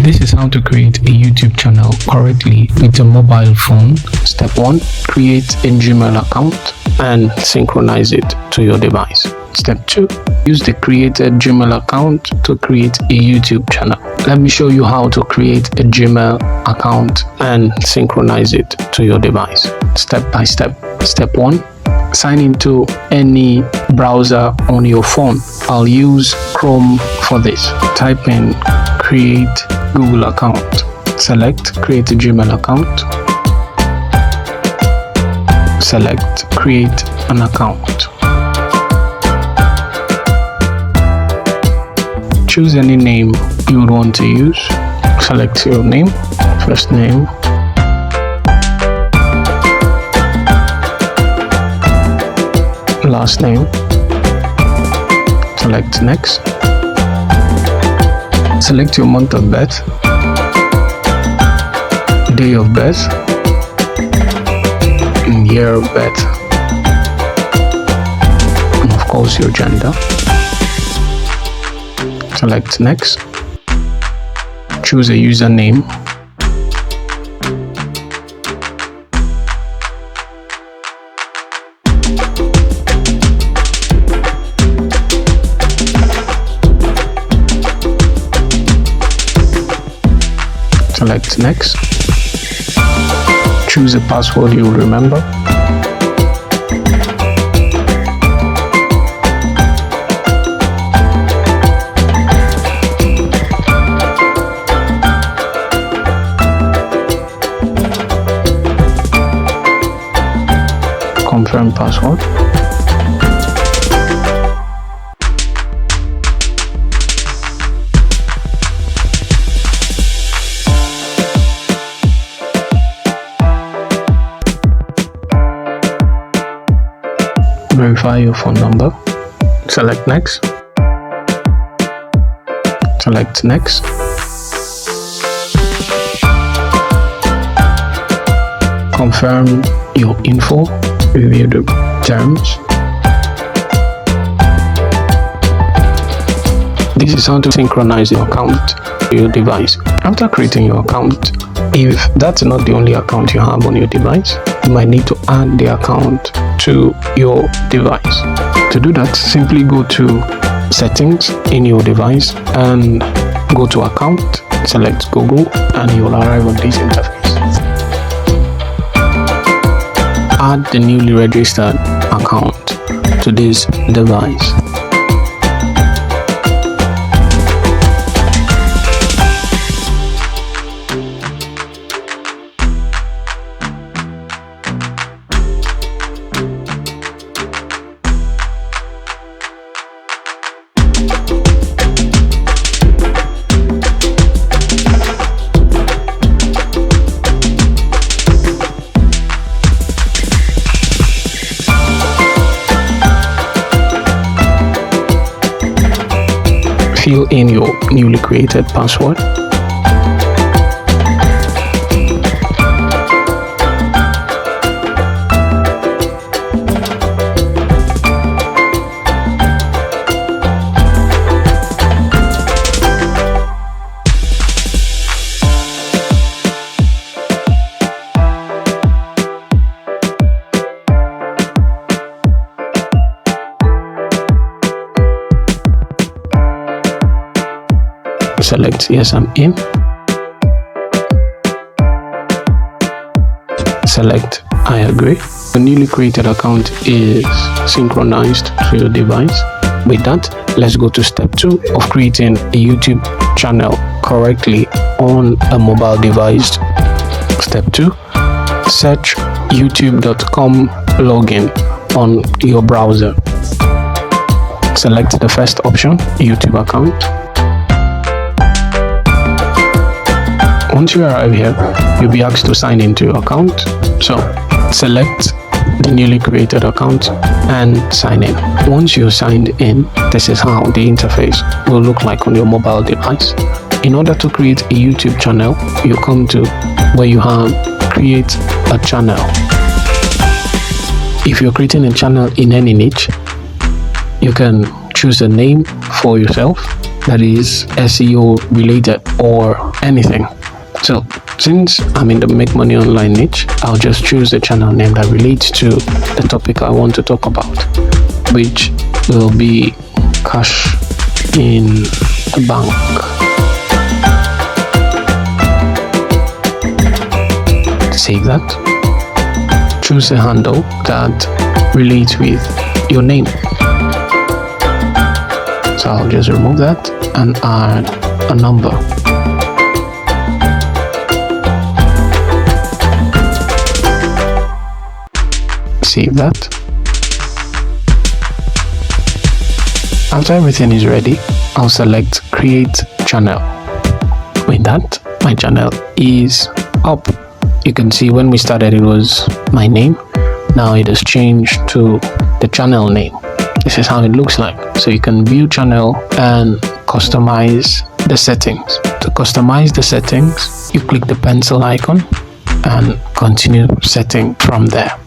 This is how to create a YouTube channel correctly with a mobile phone. Step 1. Create a Gmail account and synchronize it to your device. Step 2. Use the created Gmail account to create a YouTube channel. Let me show you how to create a Gmail account and synchronize it to your device step by step. Step 1. Sign into any browser on your phone. I'll use Chrome for this. Type in create Google account. Select create a Gmail account. Select create an account. Choose any name you would want to use. Select your name, first name, last name. Select next. Select your month of birth, day of birth, and year of birth, and of course your gender. Select next. Choose a username. Select next. Choose a password you will remember. Confirm password. Verify your phone number. Select next. Select next. Confirm your info. Review the terms. This is how to synchronize your account to your device. After creating your account, if that's not the only account you have on your device, you might need to add the account to your device. To do that, simply go to settings in your device and go to account, select Google, and you'll arrive on this interface. Add the newly registered account to this device. Fill in your newly created password. Select yes, I'm in. Select I agree. The newly created account is synchronized to your device. With that, let's go to step 2 of creating a YouTube channel correctly on a mobile device. Step 2. Search youtube.com login on your browser. Select the first option, YouTube account. Once you arrive here, you'll be asked to sign into your account. So select the newly created account and sign in. Once you're signed in, this is how the interface will look like on your mobile device. In order to create a YouTube channel, you come to where you have create a channel. If you're creating a channel in any niche, you can choose a name for yourself. that is SEO related or anything. So since I'm in the make money online niche, I'll just choose a channel name that relates to the topic I want to talk about, which will be cash in the bank. Save that. Choose a handle that relates with your name. So I'll just remove that and add a number. Save that. After everything is ready, I'll select create channel. With that, my channel is up. You can see when we started it was my name. Now it has changed to the channel name. This is how it looks like. So you can view channel and customize the settings. To customize the settings, you click the pencil icon and continue setting from there.